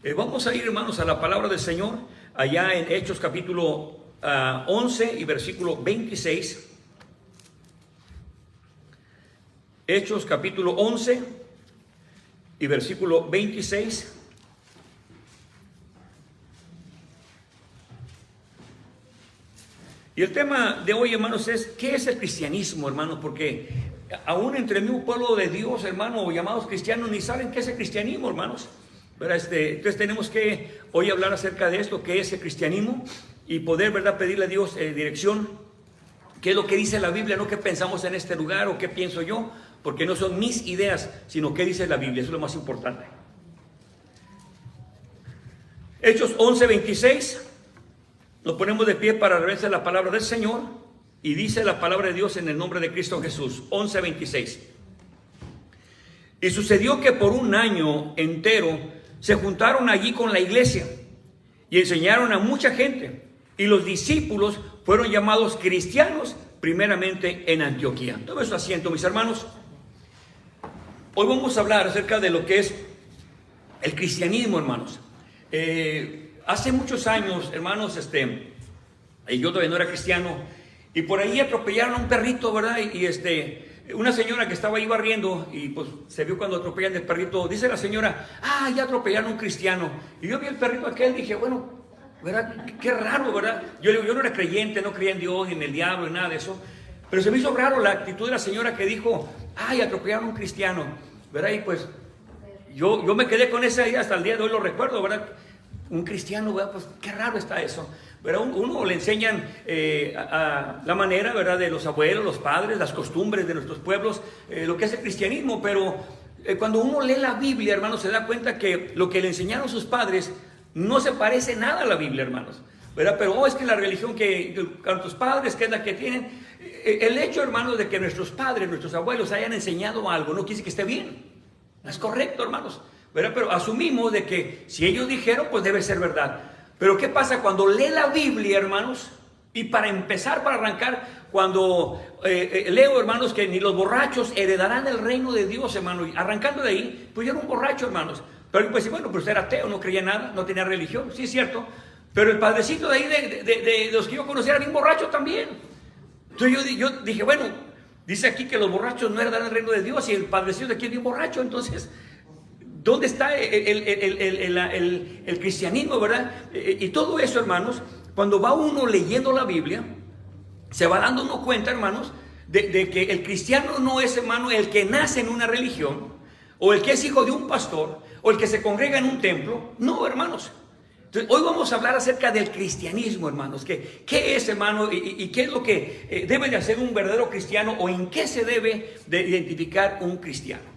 Vamos a ir, hermanos, a la palabra del Señor, allá en Hechos capítulo 11 y versículo 26. Hechos capítulo 11 y versículo 26. Y el tema de hoy, hermanos, es ¿qué es el cristianismo, hermanos? Porque aún entre el mismo pueblo de Dios, hermanos, llamados cristianos, ni saben qué es el cristianismo, hermanos. Entonces tenemos que hoy hablar acerca de esto, qué es el cristianismo, y poder, ¿verdad?, pedirle a Dios dirección, qué es lo que dice la Biblia, no qué pensamos en este lugar o qué pienso yo, porque no son mis ideas, sino qué dice la Biblia, eso es lo más importante. Hechos 11:26, nos ponemos de pie para revelar la palabra del Señor, y dice la palabra de Dios en el nombre de Cristo Jesús. 11:26. Y sucedió que por un año entero se juntaron allí con la iglesia y enseñaron a mucha gente, y los discípulos fueron llamados cristianos primeramente en Antioquía. Tome su asiento, mis hermanos. Hoy vamos a hablar acerca de lo que es el cristianismo, hermanos. Hace muchos años, hermanos, yo todavía no era cristiano, y por ahí atropellaron a un perrito, ¿verdad? Una señora que estaba ahí barriendo, y pues se vio cuando atropellan el perrito, dice la señora, ya atropellaron a un cristiano. Y yo vi el perrito aquel, dije, bueno, ¿verdad? Qué raro, ¿verdad? Yo no era creyente, no creía en Dios, ni en el diablo, ni nada de eso. Pero se me hizo raro la actitud de la señora que dijo, atropellaron a un cristiano, ¿verdad? Y pues yo me quedé con esa idea, hasta el día de hoy lo recuerdo, ¿verdad? Un cristiano, ¿verdad? Pues qué raro está eso. ¿Verdad? Uno le enseñan a la manera, ¿verdad?, de los abuelos, los padres, las costumbres de nuestros pueblos, lo que es el cristianismo, pero cuando uno lee la Biblia, hermanos, se da cuenta que lo que le enseñaron sus padres no se parece nada a la Biblia, hermanos, ¿verdad? Pero es que la religión que nuestros padres, que es la que tienen, el hecho, hermanos, de que nuestros padres, nuestros abuelos hayan enseñado algo, no quiere decir que esté bien, no es correcto, hermanos, ¿verdad? Pero asumimos de que si ellos dijeron, pues debe ser verdad. Pero ¿qué pasa cuando lee la Biblia, hermanos? Y para empezar, para arrancar, cuando leo, hermanos, que ni los borrachos heredarán el reino de Dios, hermano. Y arrancando de ahí, pues yo era un borracho, hermanos. Pero pues bueno, pues era ateo, no creía nada, no tenía religión, sí es cierto. Pero el padrecito de ahí, de los que yo conocía, era bien borracho también. Entonces yo dije, bueno, dice aquí que los borrachos no heredarán el reino de Dios, y el padrecito de aquí es bien borracho, entonces ¿dónde está el cristianismo, verdad? Y todo eso, hermanos, cuando va uno leyendo la Biblia, se va dando uno cuenta, hermanos, de que el cristiano no es, hermano, el que nace en una religión, o el que es hijo de un pastor, o el que se congrega en un templo. No, hermanos. Entonces, hoy vamos a hablar acerca del cristianismo, hermanos. ¿Qué es, hermano? Y qué es lo que debe de hacer un verdadero cristiano, o en qué se debe de identificar un cristiano.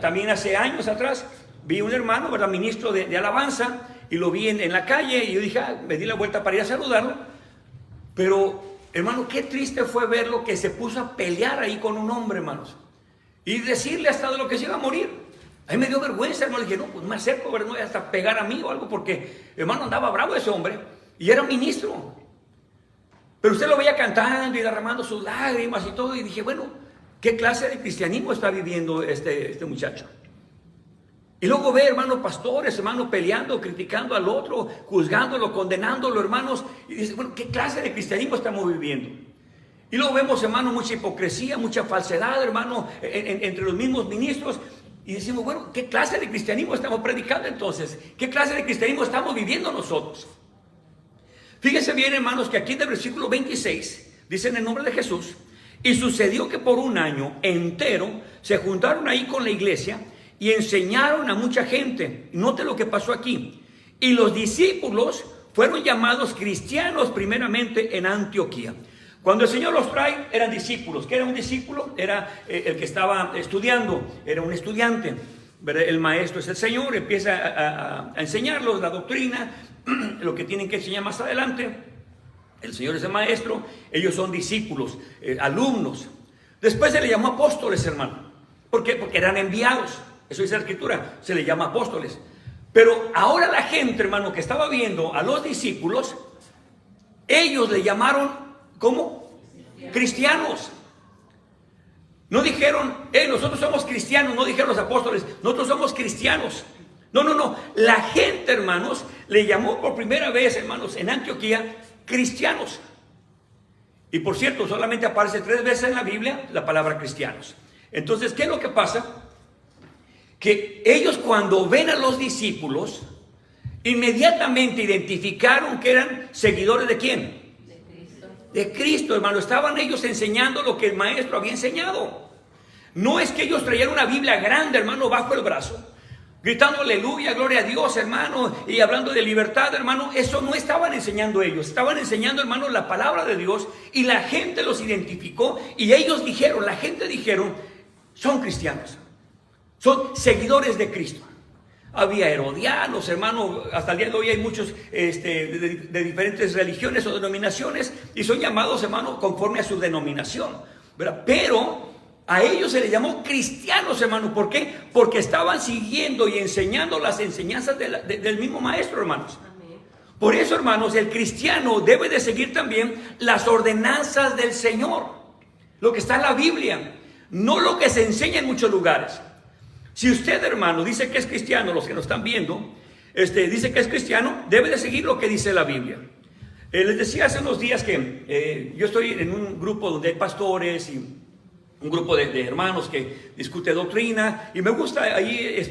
También hace años atrás vi un hermano, ¿verdad?, ministro de alabanza, y lo vi en la calle, y yo dije, me di la vuelta para ir a saludarlo. Pero, hermano, qué triste fue verlo, que se puso a pelear ahí con un hombre, hermanos, y decirle hasta de lo que se iba a morir. A mí me dio vergüenza, hermano. Le dije, no, pues me acerco, ¿verdad?, no voy hasta pegar a mí o algo, porque, hermano, andaba bravo ese hombre, y era ministro. Pero usted lo veía cantando y derramando sus lágrimas y todo, y dije, bueno, ¿qué clase de cristianismo está viviendo este muchacho? Y luego ve, hermano, pastores, hermano, peleando, criticando al otro, juzgándolo, condenándolo, hermanos. Y dice, bueno, ¿qué clase de cristianismo estamos viviendo? Y luego vemos, hermano, mucha hipocresía, mucha falsedad, hermano, entre los mismos ministros. Y decimos, bueno, ¿qué clase de cristianismo estamos predicando entonces? ¿Qué clase de cristianismo estamos viviendo nosotros? Fíjense bien, hermanos, que aquí en el versículo 26 dice en el nombre de Jesús. Y sucedió que por un año entero se juntaron ahí con la iglesia y enseñaron a mucha gente. Note lo que pasó aquí. Y los discípulos fueron llamados cristianos primeramente en Antioquía. Cuando el Señor los trae, eran discípulos. ¿Qué era un discípulo? Era el que estaba estudiando, era un estudiante, ¿verdad? El maestro es el Señor, empieza a enseñarlos la doctrina, lo que tienen que enseñar más adelante. El Señor es el maestro, ellos son discípulos, alumnos. Después se le llamó apóstoles, hermano. ¿Por qué? Porque eran enviados. Eso dice la Escritura, se le llama apóstoles. Pero ahora la gente, hermano, que estaba viendo a los discípulos, ellos le llamaron, ¿cómo? Cristianos. No dijeron, nosotros somos cristianos, no dijeron los apóstoles, nosotros somos cristianos. No. La gente, hermanos, le llamó por primera vez, hermanos, en Antioquía, cristianos. Y por cierto, solamente aparece 3 veces en la Biblia la palabra cristianos. Entonces, ¿qué es lo que pasa? Que ellos, cuando ven a los discípulos, inmediatamente identificaron que eran seguidores ¿de quién? De Cristo. De Cristo, hermano. Estaban ellos enseñando lo que el maestro había enseñado. No es que ellos traían una Biblia grande, hermano, bajo el brazo, gritando aleluya, gloria a Dios, hermano, y hablando de libertad, hermano. Eso no estaban enseñando ellos. Estaban enseñando, hermano, la palabra de Dios, y la gente los identificó, y ellos dijeron, la gente dijeron, son cristianos, son seguidores de Cristo. Había herodianos, hermano, hasta el día de hoy hay muchos de diferentes religiones o denominaciones, y son llamados, hermano, conforme a su denominación, ¿verdad? Pero a ellos se les llamó cristianos, hermano. ¿Por qué? Porque estaban siguiendo y enseñando las enseñanzas del mismo maestro, hermanos. Amén. Por eso, hermanos, el cristiano debe de seguir también las ordenanzas del Señor, lo que está en la Biblia, no lo que se enseña en muchos lugares. Si usted, hermano, dice que es cristiano, los que nos están viendo, dice que es cristiano, debe de seguir lo que dice la Biblia. Les decía hace unos días que yo estoy en un grupo donde hay pastores y un grupo de hermanos que discute doctrina, y me gusta ahí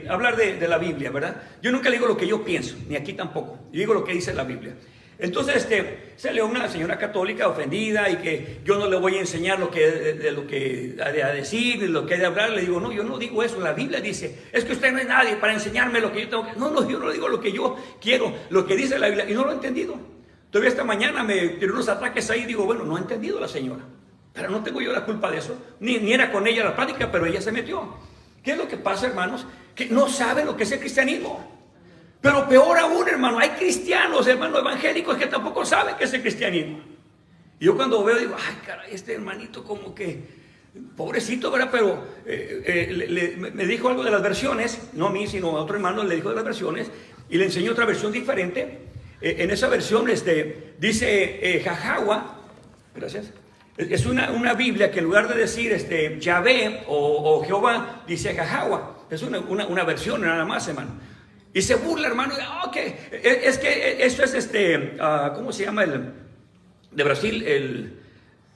hablar de la Biblia, ¿verdad? Yo nunca le digo lo que yo pienso, ni aquí tampoco. Yo digo lo que dice la Biblia. Entonces salió una señora católica ofendida y que yo no le voy a enseñar lo que ha de decir, lo que ha de hablar. Le digo, no, yo no digo eso. La Biblia dice, es que usted no es nadie para enseñarme lo que yo tengo que... No, yo no digo lo que yo quiero, lo que dice la Biblia, y no lo he entendido. Todavía esta mañana me tiró unos ataques ahí y digo, bueno, no ha entendido la señora. Pero no tengo yo la culpa de eso, ni era con ella la plática, pero ella se metió. ¿Qué es lo que pasa, hermanos? Que no saben lo que es el cristianismo. Pero peor aún, hermano, hay cristianos, hermanos evangélicos, que tampoco saben qué es el cristianismo. Y yo cuando veo digo, ay, caray, este hermanito como que, pobrecito, ¿verdad? Pero me dijo algo de las versiones, no a mí, sino a otro hermano, le dijo de las versiones, y le enseñó otra versión diferente. En esa versión dice Jahagua, gracias. Es una Biblia que en lugar de decir Yahvé o Jehová, dice Jahagua. Es una versión nada más, hermano. Y se burla, hermano. Es que esto es ¿cómo se llama de Brasil?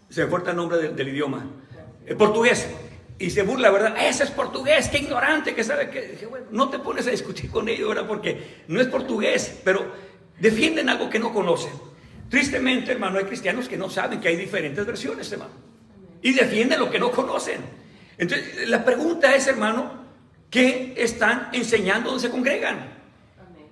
Se me corta el nombre del idioma. El portugués. Y se burla, ¿verdad? Ese es portugués, qué ignorante, que sabe que... Dije, bueno, no te pones a discutir con ellos, ¿verdad? Porque no es portugués, pero defienden algo que no conocen. Tristemente, hermano, hay cristianos que no saben que hay diferentes versiones, hermano, y defienden lo que no conocen. Entonces, la pregunta es, hermano, ¿qué están enseñando donde se congregan? Amén.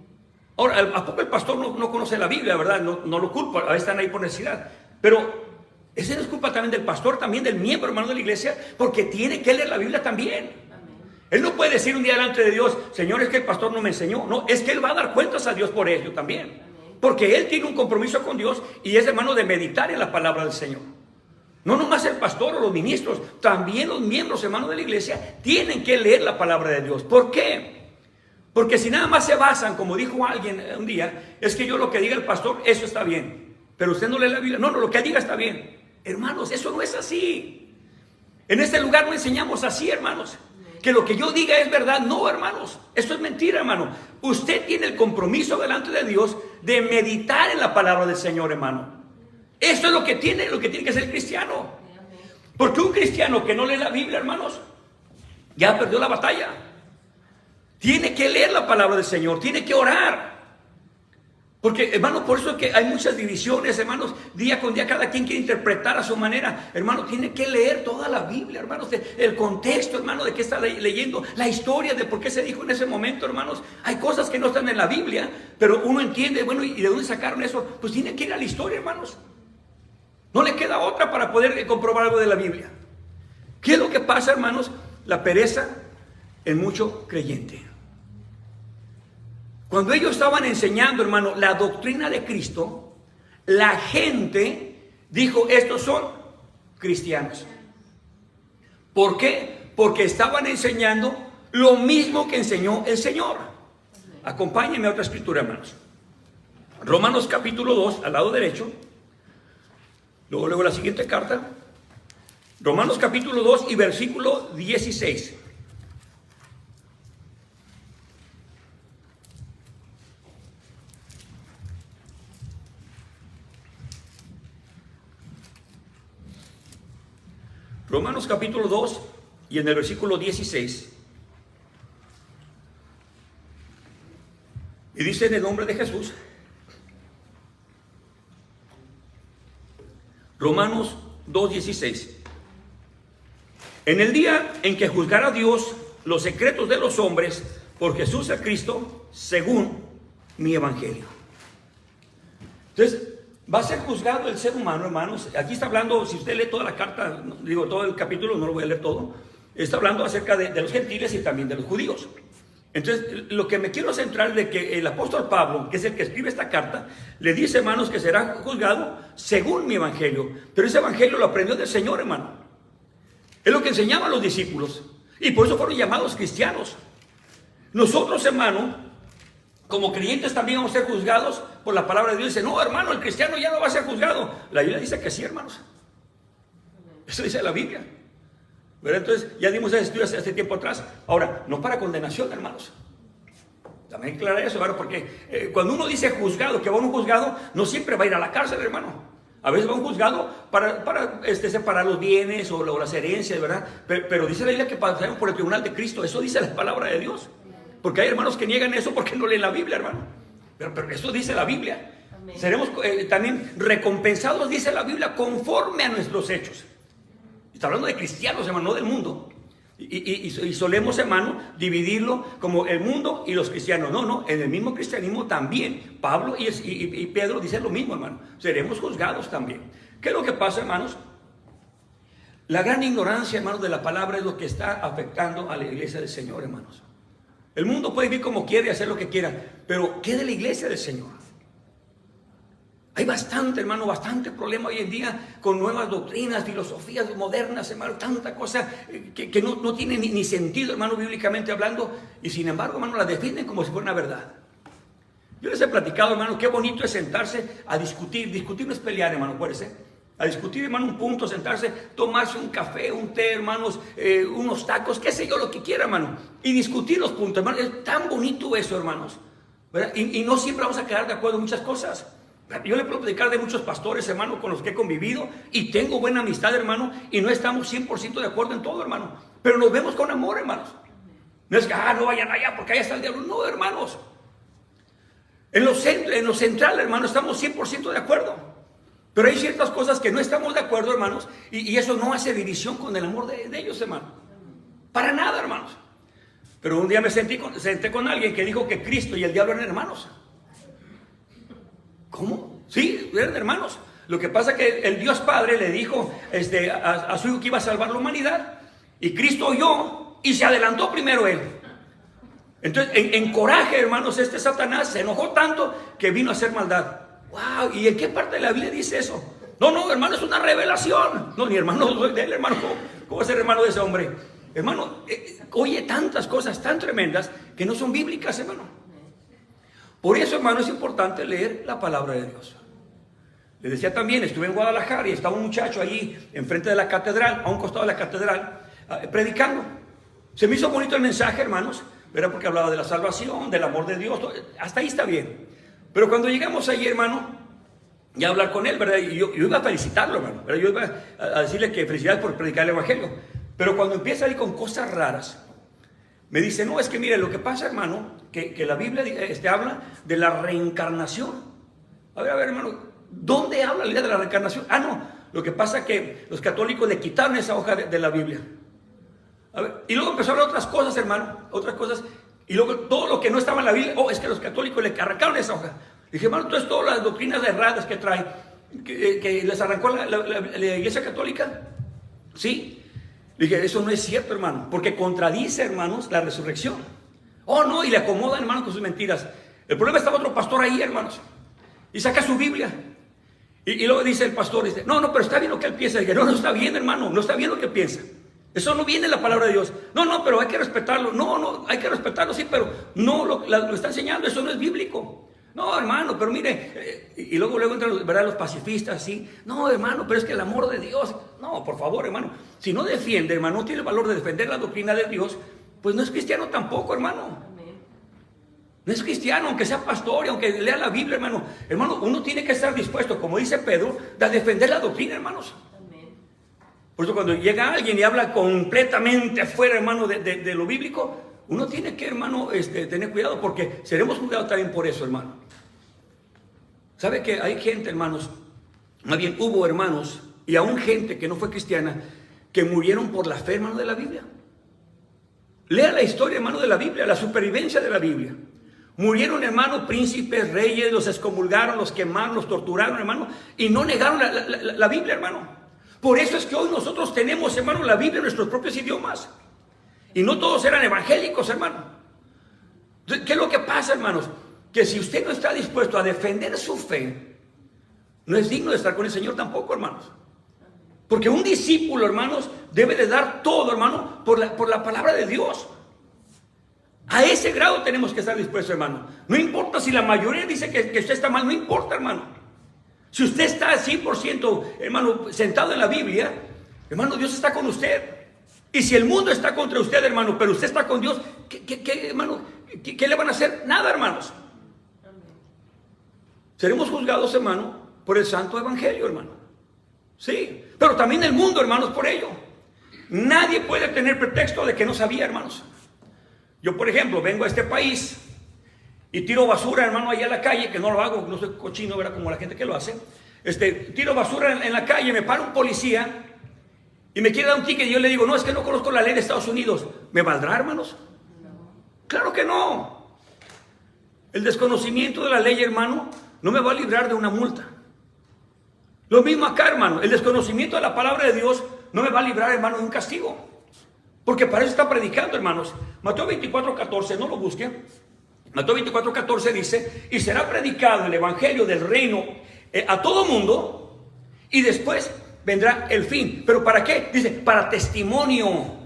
Ahora, ¿a poco el pastor no conoce la Biblia, verdad? No lo culpa, a veces están ahí por necesidad. Pero ese no es culpa también del pastor, también del miembro, hermano, de la iglesia, porque tiene que leer la Biblia también. Amén. Él no puede decir un día delante de Dios, Señor, es que el pastor no me enseñó. No, es que él va a dar cuentas a Dios por ello también. Porque él tiene un compromiso con Dios y es, hermano, de meditar en la palabra del Señor. No nomás el pastor o los ministros, también los miembros, hermanos, de la iglesia tienen que leer la palabra de Dios. ¿Por qué? Porque si nada más se basan, como dijo alguien un día, es que yo lo que diga el pastor, eso está bien. Pero usted no lee la Biblia. No, lo que diga está bien. Hermanos, eso no es así. En este lugar no enseñamos así, hermanos. Que lo que yo diga es verdad. No, hermanos, eso es mentira, hermano. Usted tiene el compromiso delante de Dios de meditar en la palabra del Señor, hermano. Eso es lo que tiene que hacer el cristiano. Porque un cristiano que no lee la Biblia, hermanos, ya perdió la batalla. Tiene que leer la palabra del Señor, tiene que orar. Porque, hermano, por eso es que hay muchas divisiones, hermanos. Día con día cada quien quiere interpretar a su manera. Hermano, tiene que leer toda la Biblia, hermanos. El contexto, hermano, de qué está leyendo. La historia de por qué se dijo en ese momento, hermanos. Hay cosas que no están en la Biblia, pero uno entiende, bueno, ¿y de dónde sacaron eso? Pues tiene que ir a la historia, hermanos. No le queda otra para poder comprobar algo de la Biblia. ¿Qué es lo que pasa, hermanos? La pereza en mucho creyente. Cuando ellos estaban enseñando, hermano, la doctrina de Cristo, la gente dijo, estos son cristianos. ¿Por qué? Porque estaban enseñando lo mismo que enseñó el Señor. Acompáñenme a otra escritura, hermanos. Romanos capítulo 2, al lado derecho. Luego la siguiente carta. Romanos capítulo 2 y versículo 16. Romanos capítulo 2 y en el versículo 16. Y dice en el nombre de Jesús, Romanos 2:16. En el día en que juzgará Dios los secretos de los hombres por Jesús el Cristo, según mi evangelio. Entonces, va a ser juzgado el ser humano, hermanos. Aquí está hablando, si usted lee toda la carta, digo todo el capítulo, no lo voy a leer todo, está hablando acerca de los gentiles y también de los judíos. Entonces, lo que me quiero centrar es de que el apóstol Pablo, que es el que escribe esta carta, le dice, hermanos, que será juzgado según mi evangelio. Pero ese evangelio lo aprendió del Señor, hermano. Es lo que enseñaban los discípulos. Y por eso fueron llamados cristianos. Nosotros, hermano, como creyentes también vamos a ser juzgados por la palabra de Dios. Dice, no, hermano, el cristiano ya no va a ser juzgado. La Biblia dice que sí, hermanos. Eso dice la Biblia. ¿Verdad? Entonces, ya dimos ese estudio hace tiempo atrás. Ahora, no para condenación, hermanos. También aclarar eso, ¿verdad? Porque cuando uno dice juzgado, que va a un juzgado, no siempre va a ir a la cárcel, hermano. A veces va a un juzgado para separar los bienes o las herencias, ¿verdad? Pero dice la Biblia que pasaremos por el tribunal de Cristo. Eso dice la palabra de Dios. Porque hay hermanos que niegan eso porque no leen la Biblia, hermano. Pero eso dice la Biblia. Amén. Seremos también recompensados, dice la Biblia, conforme a nuestros hechos. Está hablando de cristianos, hermano, no del mundo. Y solemos, hermano, dividirlo como el mundo y los cristianos. No, en el mismo cristianismo también. Pablo y Pedro dicen lo mismo, hermano. Seremos juzgados también. ¿Qué es lo que pasa, hermanos? La gran ignorancia, hermanos, de la palabra es lo que está afectando a la iglesia del Señor, hermanos. El mundo puede vivir como quiere y hacer lo que quiera, pero ¿qué de la iglesia del Señor? Hay bastante, hermano, bastante problema hoy en día con nuevas doctrinas, filosofías modernas, hermano, tanta cosa que no tiene ni sentido, hermano, bíblicamente hablando, y sin embargo, hermano, la defienden como si fuera una verdad. Yo les he platicado, hermano, qué bonito es sentarse a discutir. Discutir no es pelear, hermano, acuérdense. A discutir, hermano, un punto, sentarse, tomarse un café, un té, hermanos, unos tacos, qué sé yo, lo que quiera, hermano. Y discutir los puntos, hermano. Es tan bonito eso, hermanos, ¿verdad? Y no siempre vamos a quedar de acuerdo en muchas cosas. Yo le puedo platicar de muchos pastores, hermano, con los que he convivido y tengo buena amistad, hermano, y no estamos 100% de acuerdo en todo, hermano. Pero nos vemos con amor, hermanos. No es que, no vayan allá porque allá está el diablo. No, hermanos. En lo central, hermano, estamos 100% de acuerdo. Pero hay ciertas cosas que no estamos de acuerdo, hermanos, y eso no hace división con el amor de ellos, hermano. Para nada, hermanos. Pero un día me senté con alguien que dijo que Cristo y el diablo eran hermanos. ¿Cómo? Sí, eran hermanos. Lo que pasa es que el Dios Padre le dijo a su hijo que iba a salvar la humanidad, y Cristo oyó y se adelantó primero él. Entonces, en coraje, hermanos, Satanás se enojó tanto que vino a hacer maldad. ¡Wow! ¿Y en qué parte de la Biblia dice eso? No, hermano, es una revelación. No, ni hermano soy de él, hermano. ¿Cómo va a ser hermano de ese hombre? Hermano, oye tantas cosas tan tremendas que no son bíblicas, hermano. Por eso, hermano, es importante leer la palabra de Dios. Les decía también, estuve en Guadalajara y estaba un muchacho allí enfrente de la catedral, a un costado de la catedral, predicando. Se me hizo bonito el mensaje, hermanos, ¿verdad? Porque hablaba de la salvación, del amor de Dios, hasta ahí está bien. Pero cuando llegamos allí, hermano, ya a hablar con él, ¿verdad? Y yo iba a felicitarlo, hermano, ¿verdad? Yo iba a decirle que felicidades por predicar el evangelio. Pero cuando empieza a ir con cosas raras, me dice, no, es que mire, lo que pasa, hermano, que la Biblia habla de la reencarnación. A ver, hermano, ¿dónde habla la idea de la reencarnación? No, lo que pasa es que los católicos le quitaron esa hoja de la Biblia. A ver, y luego empezó a hablar otras cosas, hermano, otras cosas, y luego todo lo que no estaba en la Biblia, es que los católicos le arrancaron esa hoja. Dije, hermano, entonces todas las doctrinas erradas que trae, que les arrancó la Iglesia Católica, ¿sí? Dije, eso no es cierto, hermano, porque contradice, hermanos, la resurrección. No, y le acomodan, hermano, con sus mentiras. El problema estaba otro pastor ahí, hermanos, y saca su Biblia. Y luego dice el pastor, dice, no, pero está bien lo que él piensa. Dije, no está bien, hermano, no está bien lo que piensa. Eso no viene en la palabra de Dios. No, pero hay que respetarlo. No, hay que respetarlo, sí, pero no lo está enseñando, eso no es bíblico. No, hermano, pero mire, y luego entran, ¿verdad?, los pacifistas, sí. No, hermano, pero es que el amor de Dios. No, por favor, hermano, si no defiende, hermano, no tiene el valor de defender la doctrina de Dios, pues no es cristiano tampoco, hermano. No es cristiano, aunque sea pastor y aunque lea la Biblia, hermano. Hermano, uno tiene que estar dispuesto, como dice Pedro, a defender la doctrina, hermanos. Por eso cuando llega alguien y habla completamente afuera, hermano, de lo bíblico, uno tiene que, hermano, tener cuidado, porque seremos juzgados también por eso, hermano. ¿Sabe que hay gente, hermanos? Más bien hubo hermanos y aún gente que no fue cristiana que murieron por la fe, hermano, de la Biblia. Lea la historia, hermano, de la Biblia, la supervivencia de la Biblia. Murieron, hermano, príncipes, reyes, los excomulgaron, los quemaron, los torturaron, hermano, y no negaron la Biblia, hermano. Por eso es que hoy nosotros tenemos, hermano, la Biblia en nuestros propios idiomas. Y no todos eran evangélicos, hermano. Entonces, ¿qué es lo que pasa, hermanos? Que si usted no está dispuesto a defender su fe, no es digno de estar con el Señor tampoco, hermanos. Porque un discípulo, hermanos, debe de dar todo, hermano, por la palabra de Dios. A ese grado tenemos que estar dispuestos, hermano. No importa si la mayoría dice que usted está mal, no importa, hermano. Si usted está 100%, hermano, sentado en la Biblia, hermano, Dios está con usted. Y si el mundo está contra usted, hermano, pero usted está con Dios, hermano, ¿qué le van a hacer? Nada, hermanos. Seremos juzgados, hermano, por el santo evangelio, hermano. Sí, pero también el mundo, hermanos, por ello. Nadie puede tener pretexto de que no sabía, hermanos. Yo, por ejemplo, vengo a este país y tiro basura, hermano, allá en la calle, que no lo hago, no soy cochino, ¿verdad? Como la gente que lo hace. Tiro basura en la calle, me para un policía y me quiere dar un ticket y yo le digo, no, es que no conozco la ley de Estados Unidos. ¿Me valdrá, hermanos? No. Claro que no. El desconocimiento de la ley, hermano, no me va a librar de una multa. Lo mismo acá, hermano. El desconocimiento de la palabra de Dios no me va a librar, hermano, de un castigo. Porque para eso está predicando, hermanos. Mateo 24:14, no lo busquen. Mateo 24:14 dice, y será predicado el evangelio del reino a todo mundo, y después vendrá el fin. ¿Pero para qué? Dice, para testimonio.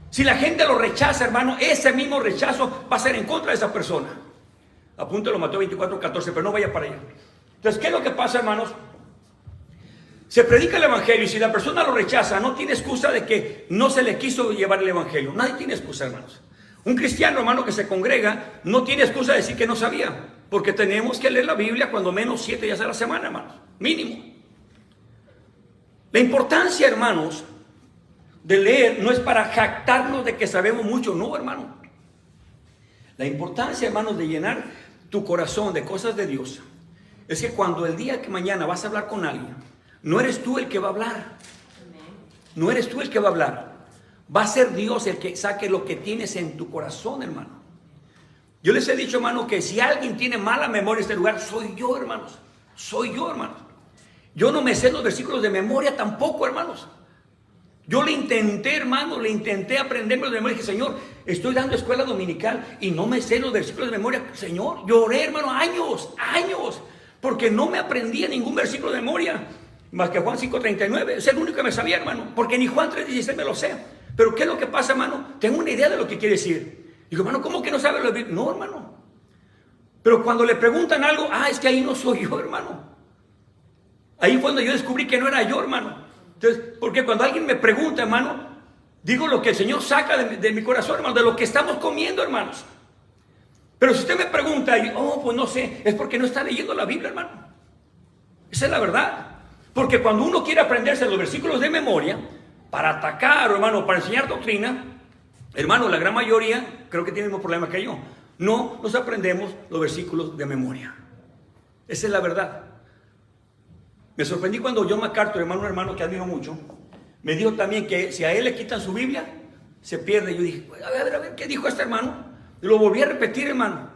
Si la gente lo rechaza, hermano, ese mismo rechazo va a ser en contra de esa persona. Apúntelo, Mateo 24:14, pero no vaya para allá. Entonces, ¿qué es lo que pasa, hermanos? Se predica el evangelio y si la persona lo rechaza, no tiene excusa de que no se le quiso llevar el evangelio. Nadie tiene excusa, hermanos. Un cristiano, hermano, que se congrega, no tiene excusa de decir que no sabía. Porque tenemos que leer la Biblia cuando menos 7 días a la semana, hermanos. Mínimo. La importancia, hermanos, de leer no es para jactarnos de que sabemos mucho. No, hermano. La importancia, hermanos, de llenar tu corazón de cosas de Dios es que cuando el día que mañana vas a hablar con alguien, no eres tú el que va a hablar. No eres tú el que va a hablar. Va a ser Dios el que saque lo que tienes en tu corazón, hermano. Yo les he dicho, hermano, que si alguien tiene mala memoria en este lugar, soy yo, hermanos. Soy yo, hermanos. Yo no me sé los versículos de memoria tampoco, hermanos. Yo le intenté, hermano, aprenderme de memoria. Dije, Señor, estoy dando escuela dominical y no me sé los versículos de memoria. Señor, lloré, hermano, años, porque no me aprendía ningún versículo de memoria. Más que Juan 5:39, es el único que me sabía, hermano, porque ni Juan 3:16 me lo sé. Pero ¿qué es lo que pasa, hermano? Tengo una idea de lo que quiere decir. Digo, hermano, ¿cómo que no sabe lo que? No, hermano. Pero cuando le preguntan algo, es que ahí no soy yo, hermano. Ahí fue cuando yo descubrí que no era yo, hermano. Entonces, porque cuando alguien me pregunta, hermano, digo lo que el Señor saca de mi corazón, hermano, de lo que estamos comiendo, hermanos. Pero si usted me pregunta, pues no sé, es porque no está leyendo la Biblia, hermano. Esa es la verdad. Porque cuando uno quiere aprenderse los versículos de memoria, para atacar, hermano, para enseñar doctrina, hermano, la gran mayoría, creo que tiene el mismo problema que yo. No nos aprendemos los versículos de memoria. Esa es la verdad. Me sorprendí cuando John MacArthur, hermano, un hermano que admiro mucho, me dijo también que si a él le quitan su Biblia, se pierde. Yo dije, a ver, ¿qué dijo este hermano? Y lo volví a repetir, hermano.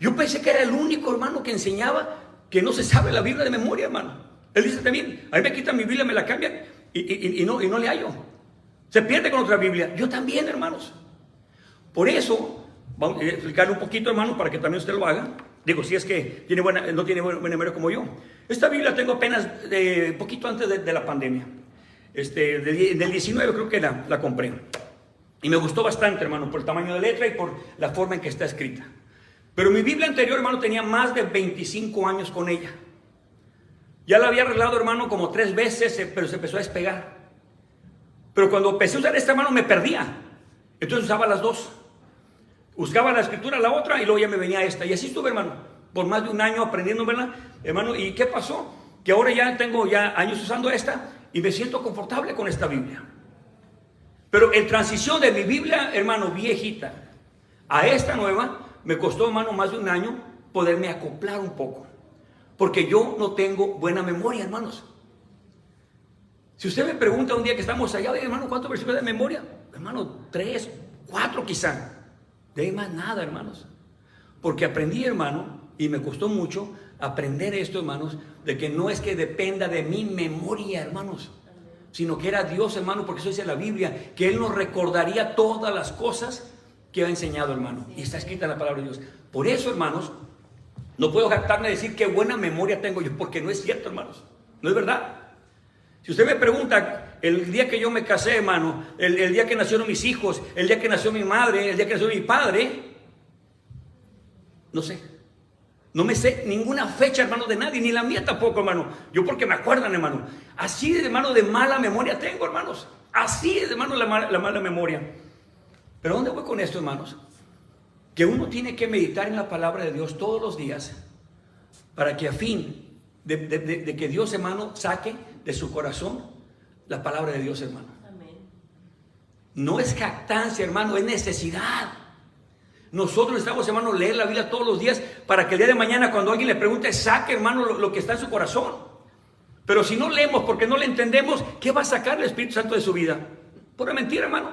Yo pensé que era el único hermano que enseñaba que no se sabe la Biblia de memoria, hermano. Él dice también, a mí me quitan mi Biblia, me la cambian y no le hallo. Se pierde con otra Biblia. Yo también, hermanos. Por eso, vamos a explicarle un poquito, hermano, para que también usted lo haga. Digo, si es que no tiene buena memoria como yo. Esta Biblia tengo apenas poquito antes de la pandemia. Del 19 creo que la compré. Y me gustó bastante, hermano, por el tamaño de letra y por la forma en que está escrita. Pero mi Biblia anterior, hermano, tenía más de 25 años con ella. Ya la había arreglado, hermano, como 3 veces, pero se empezó a despegar. Pero cuando empecé a usar esta, hermano, me perdía. Entonces usaba las dos. Buscaba la escritura, la otra, y luego ya me venía esta. Y así estuve, hermano, por más de un año aprendiendo, ¿verdad? Hermano, ¿y qué pasó? Que ahora ya tengo años usando esta, y me siento confortable con esta Biblia. Pero en transición de mi Biblia, hermano, viejita, a esta nueva, me costó, hermano, más de un año poderme acoplar un poco. Porque yo no tengo buena memoria, hermanos. Si usted me pregunta un día que estamos allá, hermano, ¿cuántos versículos de memoria? Hermano, 3, 4 quizá. De ahí más nada, hermanos. Porque aprendí, hermano, y me costó mucho aprender esto, hermanos, de que no es que dependa de mi memoria, hermanos, sino que era Dios, hermano, porque eso dice la Biblia, que Él nos recordaría todas las cosas que ha enseñado, hermano. Y está escrita en la palabra de Dios. Por eso, hermanos, no puedo jactarme de decir qué buena memoria tengo yo, porque no es cierto, hermanos. No es verdad. Si usted me pregunta, el día que yo me casé, hermano, el día que nacieron mis hijos, el día que nació mi madre, el día que nació mi padre, no sé. No me sé ninguna fecha, hermano, de nadie, ni la mía tampoco, hermano. Yo porque me acuerdan, hermano. Así de, hermano, de mala memoria tengo, hermanos. Así de, hermano, la mala memoria. Pero ¿dónde voy con esto, hermanos? Que uno tiene que meditar en la palabra de Dios todos los días para que a fin de que Dios, hermano, saque de su corazón la palabra de Dios, hermano. Amén. No es jactancia, hermano, es necesidad. Nosotros necesitamos, hermano, leer la Biblia todos los días para que el día de mañana, cuando alguien le pregunte, saque, hermano, lo que está en su corazón. Pero si no leemos porque no le entendemos, ¿qué va a sacar el Espíritu Santo de su vida? Pura mentira, hermano.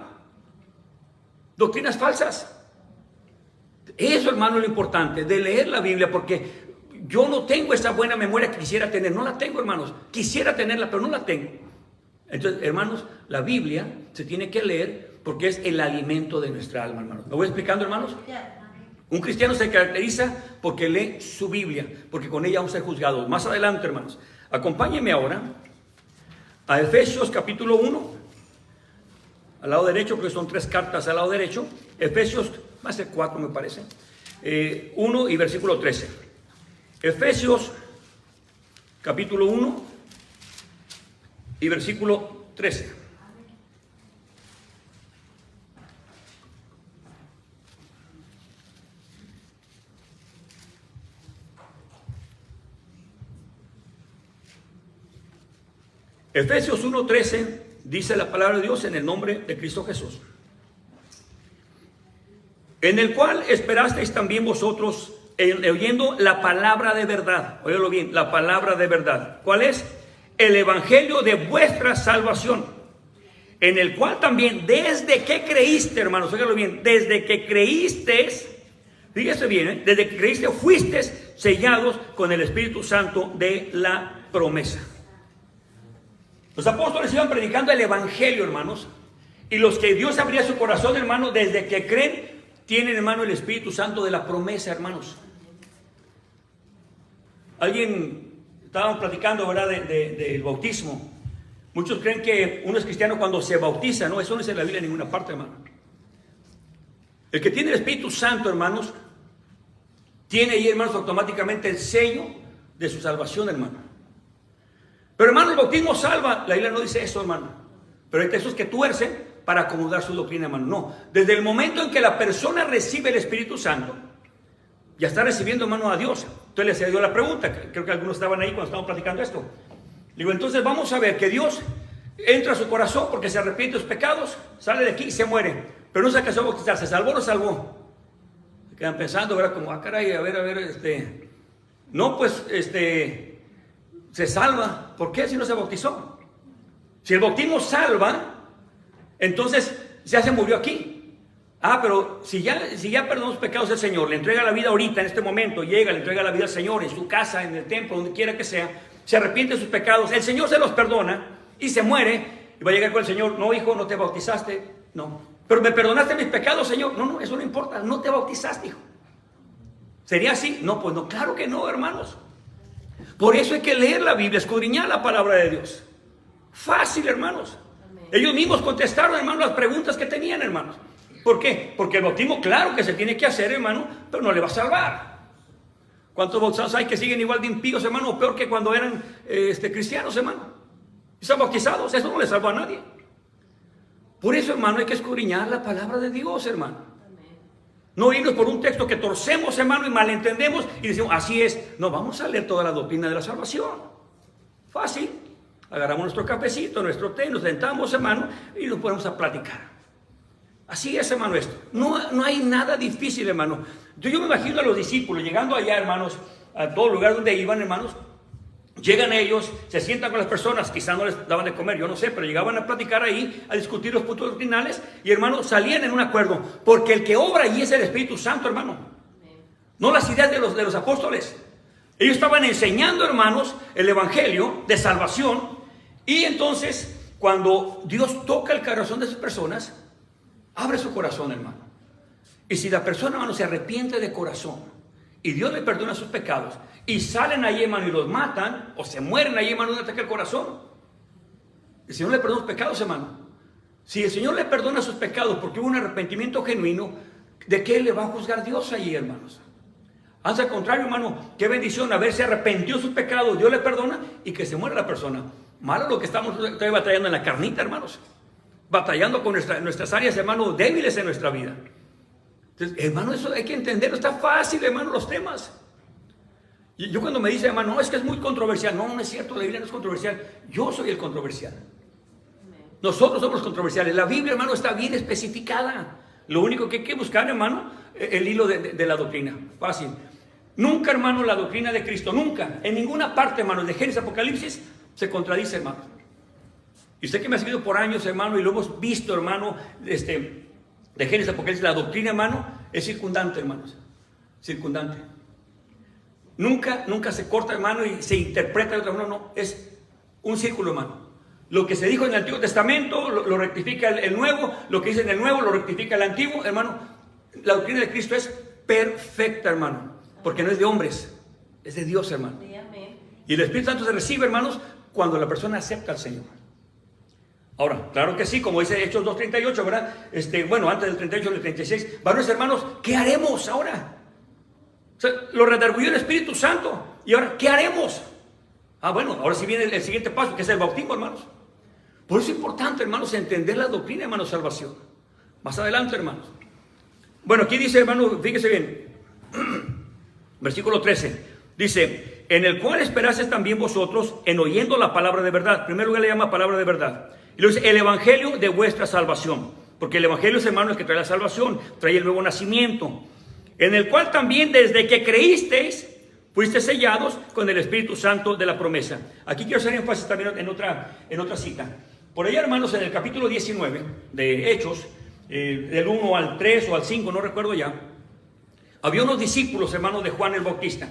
Doctrinas falsas. Eso, hermano, es lo importante, de leer la Biblia, porque yo no tengo esa buena memoria que quisiera tener. No la tengo, hermanos. Quisiera tenerla, pero no la tengo. Entonces, hermanos, la Biblia se tiene que leer porque es el alimento de nuestra alma, hermanos. ¿Me voy explicando, hermanos? Un cristiano se caracteriza porque lee su Biblia, porque con ella vamos a ser juzgados. Más adelante, hermanos, acompáñenme ahora a Efesios capítulo 1, al lado derecho, porque son 3 cartas al lado derecho. Efesios, más de 4 me parece, 1 y versículo 13. Efesios capítulo 1 y versículo 13. Efesios 1:13 dice la palabra de Dios en el nombre de Cristo Jesús, en el cual esperasteis también vosotros oyendo la palabra de verdad. Óyelo bien, la palabra de verdad. ¿Cuál es? El evangelio de vuestra salvación, en el cual también desde que creíste, hermanos, óyelo bien, desde que creíste, fíjese bien, desde que creíste fuiste sellados con el Espíritu Santo de la promesa. Los apóstoles iban predicando el evangelio, hermanos, y los que Dios abría su corazón, hermanos, desde que creen, tienen, hermano, el Espíritu Santo de la promesa, hermanos. Estaban platicando, ¿verdad?, del bautismo. Muchos creen que uno es cristiano cuando se bautiza. No, eso no es en la Biblia en ninguna parte, hermano. El que tiene el Espíritu Santo, hermanos, tiene ahí, hermanos, automáticamente el sello de su salvación, hermano. Pero, hermano, el bautismo salva. La Biblia no dice eso, hermano. Pero hay textos que tuercen para acomodar su doctrina, hermano. No, desde el momento en que la persona recibe el Espíritu Santo, ya está recibiendo, hermano, a Dios. Entonces le hacía yo la pregunta, creo que algunos estaban ahí cuando estábamos platicando esto. Digo, entonces vamos a ver que Dios entra a su corazón porque se arrepiente de sus pecados, sale de aquí y se muere. Pero no se alcanzó a bautizar, ¿se salvó o no salvó? Se quedan pensando, ¿verdad? Como, caray, a ver, no, pues, se salva. ¿Por qué si no se bautizó? Si el bautismo salva, entonces ya se murió aquí. Pero si ya perdonó los pecados del Señor, le entrega la vida ahorita, en este momento, llega, le entrega la vida al Señor, en su casa, en el templo, donde quiera que sea, se arrepiente de sus pecados, el Señor se los perdona y se muere, y va a llegar con el Señor, no, hijo, no te bautizaste, no. Pero me perdonaste mis pecados, Señor. No, eso no importa, no te bautizaste, hijo. ¿Sería así? No, pues no, claro que no, hermanos. Por eso hay que leer la Biblia, escudriñar la palabra de Dios. Fácil, hermanos. Amén. Ellos mismos contestaron, hermanos, las preguntas que tenían, hermanos. ¿Por qué? Porque el bautismo, claro que se tiene que hacer, hermano, pero no le va a salvar. ¿Cuántos bautizados hay que siguen igual de impíos, hermano, o peor que cuando eran cristianos, hermano? Están bautizados, eso no le salvó a nadie. Por eso, hermano, hay que escudriñar la palabra de Dios, hermano. No irnos por un texto que torcemos, hermano, y malentendemos y decimos, así es. No, vamos a leer toda la doctrina de la salvación. Fácil. Agarramos nuestro cafecito, nuestro té, nos sentamos, hermano, y nos ponemos a platicar. Así es, hermano, esto. No hay nada difícil, hermano. Yo me imagino a los discípulos llegando allá, hermanos, a todo lugar donde iban, hermanos. Llegan ellos, se sientan con las personas, quizás no les daban de comer, yo no sé, pero llegaban a platicar ahí, a discutir los puntos doctrinales, y hermanos, salían en un acuerdo, porque el que obra allí es el Espíritu Santo, hermano, no las ideas de los apóstoles. Ellos estaban enseñando, hermanos, el evangelio de salvación, y entonces, cuando Dios toca el corazón de esas personas, abre su corazón, hermano, y si la persona, hermano, se arrepiente de corazón, y Dios le perdona sus pecados, y salen ahí, hermano, y los matan, o se mueren ahí, hermano, un ataque al corazón. El Señor le perdona sus pecados, hermano. Si el Señor le perdona sus pecados porque hubo un arrepentimiento genuino, ¿de qué le va a juzgar Dios allí, hermanos? Al contrario, hermano, qué bendición haberse arrepentido de sus pecados, Dios le perdona y que se muera la persona. Malo lo que estamos todavía batallando en la carnita, hermanos. Batallando con nuestras áreas, hermano, débiles en nuestra vida. Entonces, hermano, eso hay que entenderlo. Está fácil, hermano, los temas. Y yo cuando me dice, hermano, no, es que es muy controversial. No, no es cierto, la Biblia no es controversial. Yo soy el controversial. Nosotros somos controversiales. La Biblia, hermano, está bien especificada. Lo único que hay que buscar, hermano, el hilo de la doctrina. Fácil. Nunca, hermano, la doctrina de Cristo, nunca, en ninguna parte, hermano, de Génesis, Apocalipsis, se contradice, hermano. Y usted que me ha seguido por años, hermano, y lo hemos visto, hermano, de Génesis, Apocalipsis, la doctrina, hermano, es circundante, hermanos. Circundante. Nunca se corta, hermano, y se interpreta de otra forma, no, es un círculo, hermano. Lo que se dijo en el Antiguo Testamento lo rectifica el Nuevo, lo que dice en el Nuevo lo rectifica el Antiguo, hermano. La doctrina de Cristo es perfecta, hermano, porque no es de hombres, es de Dios, hermano. Y el Espíritu Santo se recibe, hermanos, cuando la persona acepta al Señor. Ahora, claro que sí, como dice Hechos 2:38, ¿verdad? Bueno, antes del 38, del 36, varones hermanos, ¿qué haremos ahora? O sea, lo redarguyó el Espíritu Santo, y ahora, ¿qué haremos? Bueno, ahora sí viene el siguiente paso, que es el bautismo, hermanos. Por eso es importante, hermanos, entender la doctrina, hermanos, salvación. Más adelante, hermanos. Bueno, aquí dice, hermano, fíjese bien, versículo 13, dice, en el cual esperasteis también vosotros en oyendo la palabra de verdad. En primer lugar le llama palabra de verdad. Y luego dice, el evangelio de vuestra salvación. Porque el evangelio es, hermano, el que trae la salvación, trae el nuevo nacimiento. En el cual también desde que creísteis, fuiste sellados con el Espíritu Santo de la promesa. Aquí quiero hacer énfasis también en otra cita. Por allá, hermanos, en el capítulo 19 de Hechos, del 1 al 3 o al 5, no recuerdo ya, había unos discípulos, hermanos, de Juan el Bautista.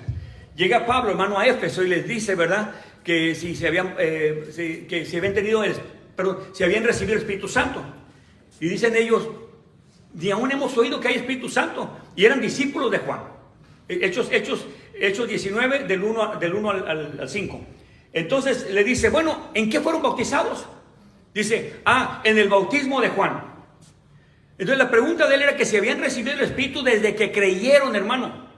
Llega Pablo, hermano, a Éfeso y les dice, ¿verdad?, que si habían recibido el Espíritu Santo. Y dicen ellos, ni aún hemos oído que hay Espíritu Santo. Y eran discípulos de Juan. Hechos 19, del 1 al 5. Entonces le dice, bueno, ¿en qué fueron bautizados? Dice, en el bautismo de Juan. Entonces la pregunta de él era que si habían recibido el Espíritu desde que creyeron, hermano.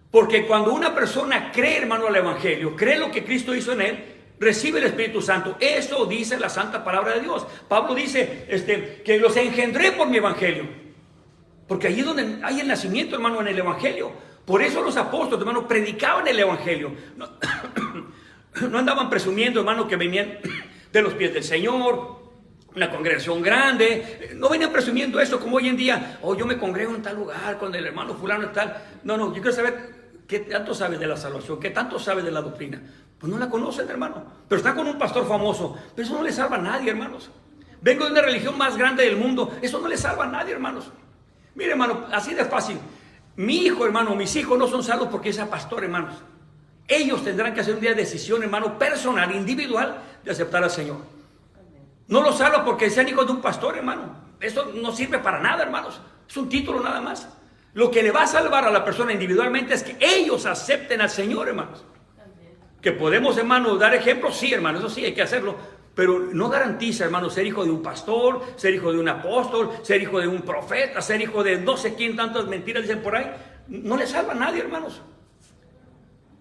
Porque cuando una persona cree, hermano, al Evangelio, cree lo que Cristo hizo en él, recibe el Espíritu Santo. Eso dice la santa palabra de Dios. Pablo dice que los engendré por mi Evangelio. Porque allí es donde hay el nacimiento, hermano, en el Evangelio. Por eso los apóstoles, hermano, predicaban el Evangelio. No andaban presumiendo, hermano, que venían de los pies del Señor, una congregación grande. No venían presumiendo eso como hoy en día. Yo me congrego en tal lugar con el hermano fulano y tal. No, yo quiero saber qué tanto sabes de la salvación, qué tanto sabes de la doctrina. Pues no la conocen, hermano. Pero está con un pastor famoso. Pero eso no le salva a nadie, hermanos. Vengo de una religión más grande del mundo. Eso no le salva a nadie, hermanos. Mire, hermano, así de fácil. Mi hijo, hermano, mis hijos no son salvos porque sea pastor, hermanos. Ellos tendrán que hacer un día de decisión, hermano, personal, individual, de aceptar al Señor. No los salva porque sean hijos de un pastor, hermano. Eso no sirve para nada, hermanos. Es un título nada más. Lo que le va a salvar a la persona individualmente es que ellos acepten al Señor, hermanos. Que podemos, hermano, dar ejemplos, sí, hermano, eso sí, hay que hacerlo. Pero no garantiza, hermano, ser hijo de un pastor, ser hijo de un apóstol, ser hijo de un profeta, ser hijo de no sé quién, tantas mentiras dicen por ahí. No le salva a nadie, hermanos.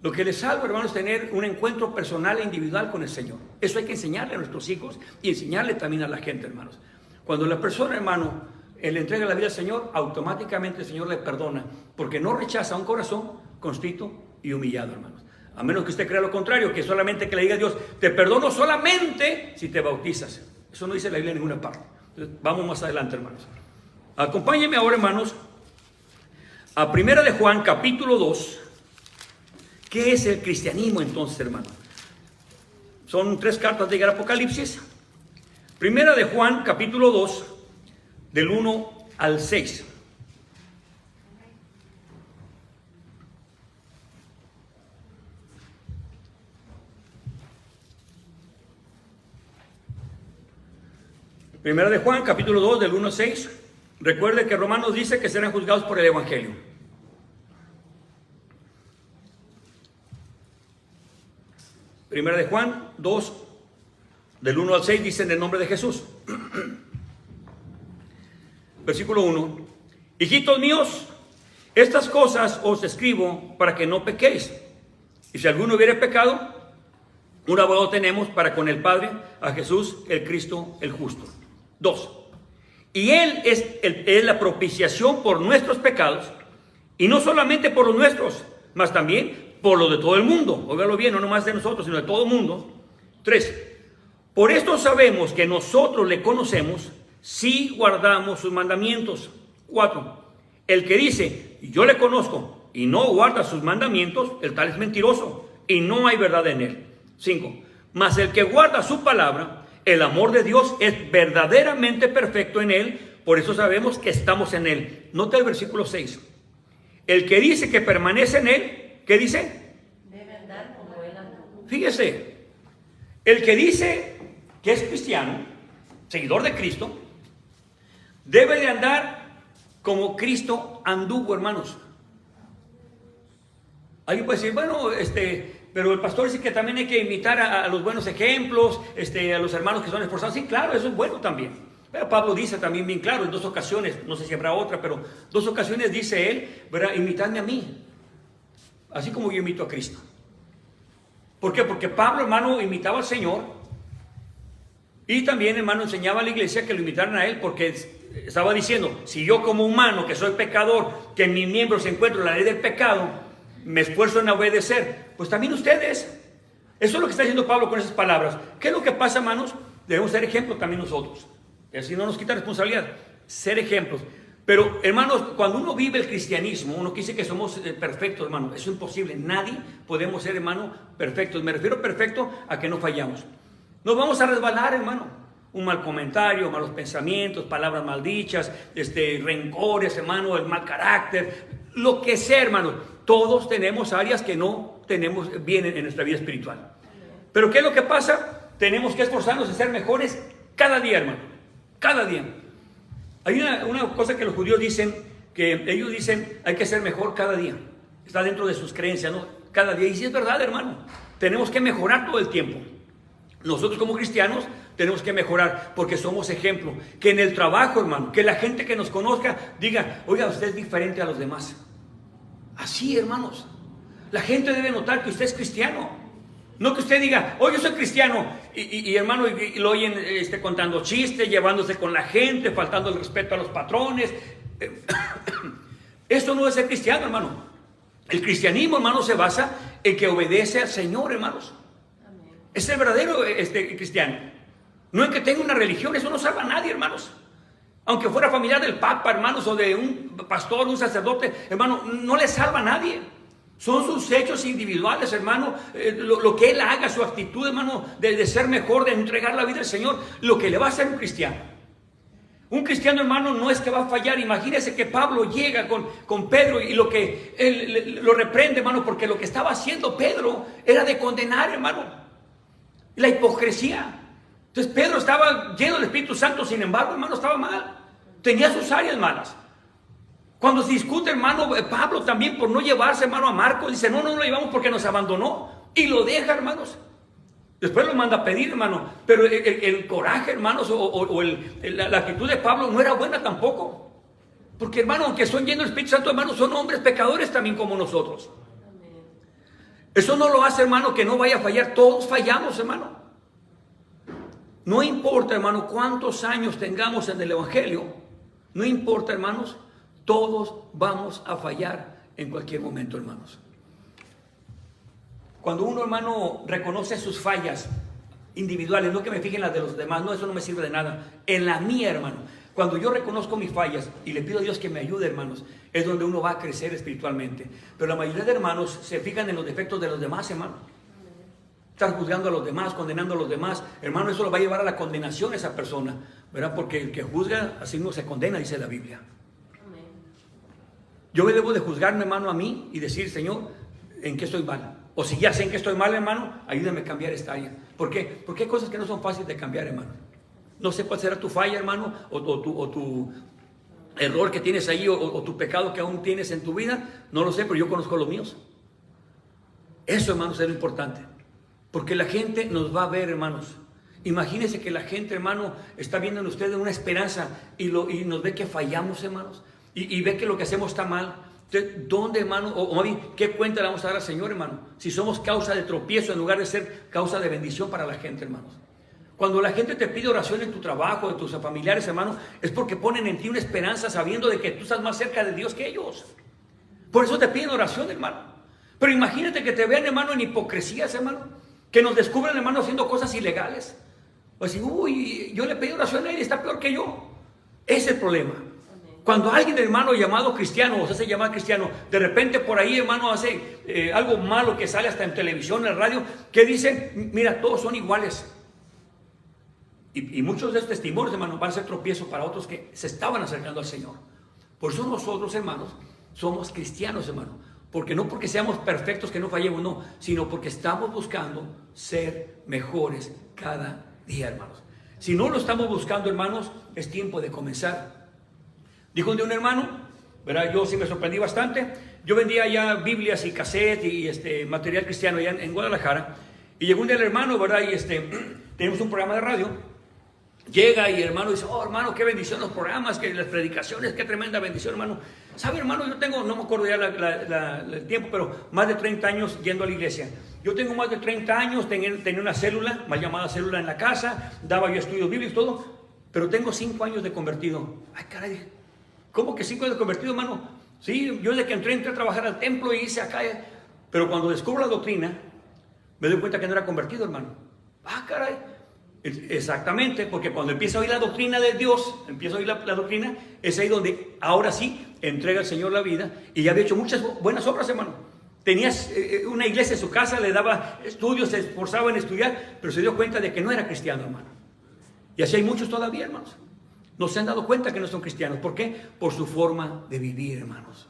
Lo que le salva, hermanos, es tener un encuentro personal e individual con el Señor. Eso hay que enseñarle a nuestros hijos y enseñarle también a la gente, hermanos. Cuando la persona, hermano, le entrega la vida al Señor, automáticamente el Señor le perdona, porque no rechaza un corazón constrito y humillado, hermanos. A menos que usted crea lo contrario, que solamente que le diga a Dios, te perdono solamente si te bautizas. Eso no dice la Biblia en ninguna parte. Entonces, vamos más adelante, hermanos. Acompáñenme ahora, hermanos, a 1 de Juan, capítulo 2. ¿Qué es el cristianismo entonces, hermano? Son 3 cartas de Apocalipsis. 1 de Juan, capítulo 2, del 1 al 6. Primera de Juan, capítulo 2, del 1 al 6. Recuerde que Romanos dice que serán juzgados por el Evangelio. Primera de Juan 2, del 1 al 6, dice en el nombre de Jesús. Versículo 1. Hijitos míos, estas cosas os escribo para que no pequéis. Y si alguno hubiere pecado, un abogado tenemos para con el Padre, a Jesús, el Cristo, el justo. 2. Y Él es la propiciación por nuestros pecados, y no solamente por los nuestros, mas también por los de todo el mundo. Óigalo bien, no nomás de nosotros, sino de todo el mundo. 3. Por esto sabemos que nosotros le conocemos si guardamos sus mandamientos. 4. El que dice, yo le conozco, y no guarda sus mandamientos, el tal es mentiroso, y no hay verdad en él. 5. Mas el que guarda su palabra, el amor de Dios es verdaderamente perfecto en él, por eso sabemos que estamos en él. Nota el versículo 6. El que dice que permanece en él, ¿qué dice? Debe andar como él andó. Fíjese, el que dice que es cristiano, seguidor de Cristo, debe de andar como Cristo anduvo, hermanos. Alguien puede decir, bueno, pero el pastor dice que también hay que imitar a los buenos ejemplos, a los hermanos que son esforzados. Sí, claro, eso es bueno también. Pero Pablo dice también bien claro, en 2 ocasiones, no sé si habrá otra, pero 2 ocasiones dice él, ¿verdad? Imitadme a mí, así como yo imito a Cristo. ¿Por qué? Porque Pablo, hermano, imitaba al Señor, y también, hermano, enseñaba a la iglesia que lo imitaran a él, porque estaba diciendo, si yo como humano, que soy pecador, que en mis miembros encuentro la ley del pecado, me esfuerzo en obedecer, pues también ustedes. Eso es lo que está diciendo Pablo con esas palabras. ¿Qué es lo que pasa, hermanos? Debemos ser ejemplos también nosotros. Y así no nos quita responsabilidad, ser ejemplos. Pero, hermanos, cuando uno vive el cristianismo, uno dice que somos perfectos, hermano. Eso es imposible. Nadie podemos ser, hermano, perfectos. Me refiero perfecto a que no fallamos. Nos vamos a resbalar, hermano. Un mal comentario, malos pensamientos, palabras maldichas, rencores, hermano, el mal carácter, lo que sea, hermano. Todos tenemos áreas que no tenemos bien en nuestra vida espiritual. Pero ¿qué es lo que pasa? Tenemos que esforzarnos en ser mejores cada día, hermano. Cada día. Hay una cosa que los judíos dicen, que ellos dicen hay que ser mejor cada día. Está dentro de sus creencias, ¿no? Cada día. Y sí es verdad, hermano. Tenemos que mejorar todo el tiempo. Nosotros como cristianos tenemos que mejorar porque somos ejemplo. Que en el trabajo, hermano, que la gente que nos conozca diga, oiga, usted es diferente a los demás. Así, hermanos. La gente debe notar que usted es cristiano. No que usted diga, oye, yo soy cristiano. Y hermano, y lo oyen contando chistes, llevándose con la gente, faltando el respeto a los patrones. Esto no es ser cristiano, hermano. El cristianismo, hermano, se basa en que obedece al Señor, hermanos. Amén. Es el verdadero cristiano. No en que tenga una religión, eso no salva a nadie, hermanos. Aunque fuera familiar del Papa, hermanos, o de un pastor, un sacerdote, hermano, no le salva a nadie. Son sus hechos individuales, hermano, lo que él haga, su actitud, hermano, de ser mejor, de entregar la vida al Señor, lo que le va a hacer un cristiano. Un cristiano, hermano, no es que va a fallar. Imagínese que Pablo llega con Pedro y lo que él lo reprende, hermano, porque lo que estaba haciendo Pedro era de condenar, hermano, la hipocresía. Entonces Pedro estaba lleno del Espíritu Santo, sin embargo, hermano, estaba mal. Tenía sus áreas malas. Cuando se discute, hermano, Pablo también por no llevarse, hermano, a Marcos, dice, no lo llevamos porque nos abandonó. Y lo deja, hermanos. Después lo manda a pedir, hermano. Pero el coraje, hermanos, la actitud de Pablo no era buena tampoco. Porque, hermano, aunque son llenos del Espíritu Santo, hermano, son hombres pecadores también como nosotros. Eso no lo hace, hermano, que no vaya a fallar. Todos fallamos, hermano. No importa, hermano, cuántos años tengamos en el Evangelio. No importa, hermanos. Todos vamos a fallar en cualquier momento, hermanos. cuando uno, hermano, reconoce sus fallas individuales, no que me fije en las de los demás, no, eso no me sirve de nada. En la mía, hermano, cuando yo reconozco mis fallas y le pido a Dios que me ayude, hermanos, es donde uno va a crecer espiritualmente. Pero la mayoría de hermanos se fijan en los defectos de los demás, hermano. Están juzgando a los demás, condenando a los demás. Hermano, eso lo va a llevar a la condenación a esa persona, ¿verdad? Porque el que juzga, así no se condena, dice la Biblia. Yo me debo de juzgarme, hermano, a mí y decir, Señor, ¿en qué estoy mal? O si ya sé en qué estoy mal, hermano, ayúdame a cambiar esta área. ¿Por qué? Porque hay cosas que no son fáciles de cambiar, hermano. No sé cuál será tu falla, hermano, o tu error que tienes ahí, o tu pecado que aún tienes en tu vida. No lo sé, pero yo conozco los míos. Eso, hermanos, es lo importante. Porque la gente nos va a ver, hermanos. Imagínense que la gente, hermano, está viendo en ustedes una esperanza y nos ve que fallamos, hermanos. Y ve que lo que hacemos está mal. Entonces, ¿dónde, hermano? O más bien, ¿qué cuenta le vamos a dar al Señor, hermano? Si somos causa de tropiezo en lugar de ser causa de bendición para la gente, hermanos. Cuando la gente te pide oración en tu trabajo, de tus familiares, hermano, es porque ponen en ti una esperanza sabiendo de que tú estás más cerca de Dios que ellos. Por eso te piden oración, hermano. Pero imagínate que te vean, hermano, en hipocresías, hermano. Que nos descubran, hermano, haciendo cosas ilegales. O decir, uy, yo le pedí oración a él y está peor que yo. Ese es el problema. Cuando alguien, hermano, llamado cristiano, o se hace llamar cristiano, de repente por ahí, hermano, hace algo malo que sale hasta en televisión, en radio, que dice, mira, todos son iguales. Y muchos de estos testimonios, hermano, van a ser tropiezo para otros que se estaban acercando al Señor. Por eso nosotros, hermanos, somos cristianos, hermano. Porque seamos perfectos, que no fallemos, no, sino porque estamos buscando ser mejores cada día, hermanos. Si no lo estamos buscando, hermanos, es tiempo de comenzar. Dijo un día un hermano, ¿verdad? Yo sí me sorprendí bastante. Yo vendía ya Biblias y cassette y material cristiano allá en Guadalajara. Y llegó un día el hermano, ¿verdad? Y tenemos un programa de radio. Llega y el hermano dice, oh hermano, qué bendición los programas, que las predicaciones, qué tremenda bendición, hermano. ¿Sabe, hermano? Yo tengo, no me acuerdo ya el tiempo, pero más de 30 años yendo a la iglesia. Yo tengo más de 30 años, tenía una célula, mal llamada célula en la casa, daba yo estudios bíblicos y todo, pero tengo 5 años de convertido. Ay, caray, ¿cómo que 5 años de convertido, hermano? Sí, yo desde que entré a trabajar al templo y hice acá, pero cuando descubro la doctrina, me doy cuenta que no era convertido, hermano. Ah, caray. Exactamente, porque cuando empiezo a oír la doctrina de Dios, empiezo a oír la doctrina, es ahí donde ahora sí entrega al Señor la vida. Y ya había hecho muchas buenas obras, hermano. Tenías una iglesia en su casa, le daba estudios, se esforzaba en estudiar, pero se dio cuenta de que no era cristiano, hermano. Y así hay muchos todavía, hermanos. No se han dado cuenta que no son cristianos. ¿Por qué? Por su forma de vivir, hermanos.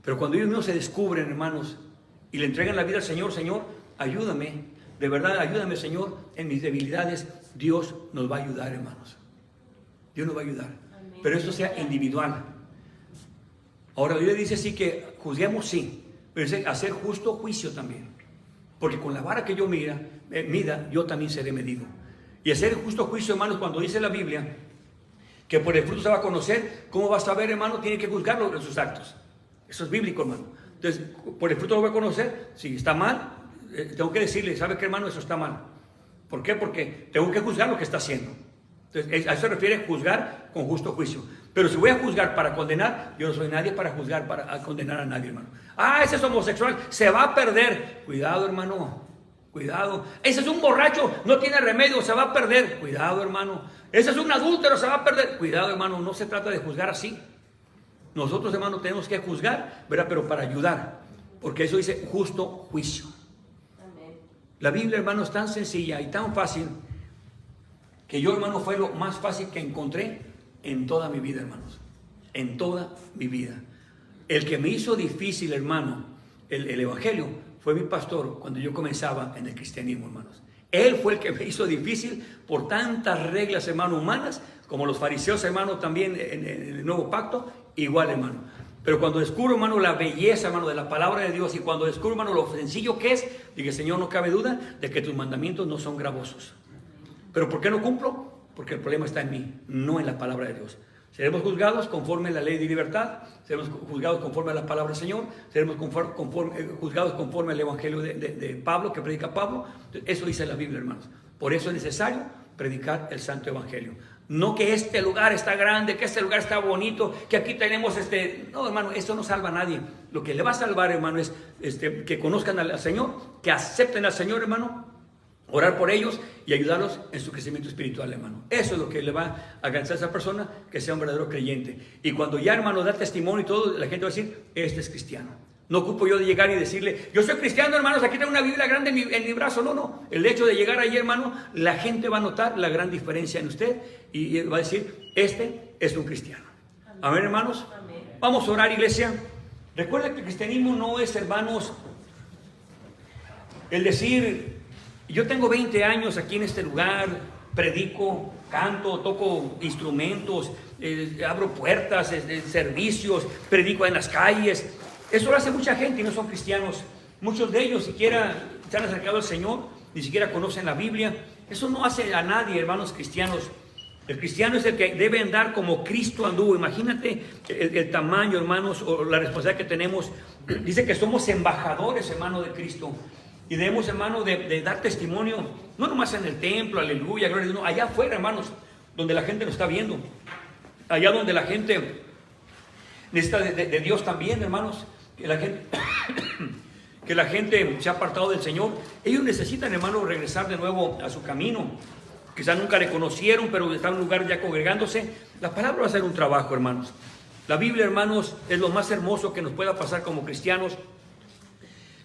Pero cuando ellos mismos se descubren, hermanos, y le entregan la vida al Señor, Señor, ayúdame. De verdad, ayúdame, Señor, en mis debilidades. Dios nos va a ayudar, hermanos. Dios nos va a ayudar. Amén. Pero esto sea individual. Ahora, la Biblia dice sí que juzguemos, sí, pero es hacer justo juicio también. Porque con la vara que yo mida, yo también seré medido. Y hacer justo juicio, hermanos, cuando dice la Biblia que por el fruto se va a conocer, ¿cómo vas a saber, hermano? Tiene que juzgarlo en sus actos. Eso es bíblico, hermano. Entonces, por el fruto lo voy a conocer. Si está mal, tengo que decirle, ¿sabe qué, hermano? Eso está mal. ¿Por qué? Porque tengo que juzgar lo que está haciendo. Entonces, a eso se refiere juzgar con justo juicio. Pero si voy a juzgar para condenar, yo no soy nadie para juzgar, para condenar a nadie, hermano. Ah, ese es homosexual, se va a perder. Cuidado, hermano, cuidado. Ese es un borracho, no tiene remedio, se va a perder. Cuidado, hermano. Ese es un adúltero, se va a perder. Cuidado, hermano, no se trata de juzgar así. Nosotros, hermano, tenemos que juzgar, ¿verdad? Pero para ayudar. Porque eso dice justo juicio. La Biblia, hermano, es tan sencilla y tan fácil que yo, hermano, fue lo más fácil que encontré en toda mi vida, hermanos. En toda mi vida. El que me hizo difícil, hermano, el Evangelio fue mi pastor cuando yo comenzaba en el cristianismo, hermanos. Él fue el que me hizo difícil por tantas reglas, hermano, humanas, como los fariseos, hermano, también en el Nuevo Pacto, igual, hermano. Pero cuando descubro, hermano, la belleza, hermano, de la palabra de Dios, y cuando descubro, hermano, lo sencillo que es, dije, Señor, no cabe duda de que tus mandamientos no son gravosos. ¿Pero por qué no cumplo? Porque el problema está en mí, no en la palabra de Dios. Seremos juzgados conforme a la ley de libertad, seremos juzgados conforme a la palabra del Señor, seremos juzgados conforme al Evangelio de Pablo, que predica Pablo. Eso dice la Biblia, hermanos. Por eso es necesario predicar el Santo Evangelio. No que este lugar está grande, que este lugar está bonito, que aquí tenemos No, hermano, eso no salva a nadie. Lo que le va a salvar, hermano, es que conozcan al Señor, que acepten al Señor, hermano, orar por ellos y ayudarlos en su crecimiento espiritual, hermano. Eso es lo que le va a alcanzar a esa persona, que sea un verdadero creyente. Y cuando ya, hermano, da testimonio y todo, la gente va a decir, este es cristiano. No ocupo yo de llegar y decirle, yo soy cristiano, hermanos, aquí tengo una Biblia grande en mi brazo. No, no. El hecho de llegar ahí, hermano, la gente va a notar la gran diferencia en usted y va a decir, este es un cristiano. Amén, hermanos. Amén. Vamos a orar, iglesia. Recuerda que el cristianismo no es, hermanos, el decir, yo tengo 20 años aquí en este lugar, predico, canto, toco instrumentos, abro puertas, servicios, predico en las calles. Eso lo hace mucha gente y no son cristianos. Muchos de ellos siquiera se han acercado al Señor, ni siquiera conocen la Biblia. Eso no hace a nadie, hermanos cristianos. El cristiano es el que debe andar como Cristo anduvo. Imagínate el tamaño, hermanos, o la responsabilidad que tenemos. Dice que somos embajadores, hermano, de Cristo. Y debemos, hermano, de dar testimonio, no nomás en el templo, aleluya, gloria a Dios, no, allá afuera, hermanos, donde la gente lo está viendo. Allá donde la gente necesita de Dios también, hermanos. Que la gente se ha apartado del Señor. Ellos necesitan, hermanos, regresar de nuevo a su camino. Quizás nunca le conocieron, pero están en un lugar ya congregándose. La palabra va a ser un trabajo, hermanos. La Biblia, hermanos, es lo más hermoso que nos pueda pasar como cristianos.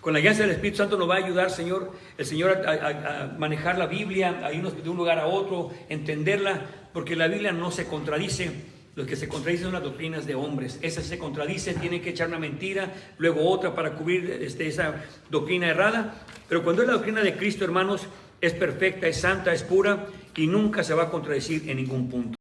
Con la guía del Espíritu Santo nos va a ayudar, Señor, el Señor a manejar la Biblia, a irnos de un lugar a otro, entenderla, porque la Biblia no se contradice. Los que se contradicen son las doctrinas de hombres. Esas se contradicen, tienen que echar una mentira, luego otra para cubrir esa doctrina errada. Pero cuando es la doctrina de Cristo, hermanos, es perfecta, es santa, es pura y nunca se va a contradecir en ningún punto.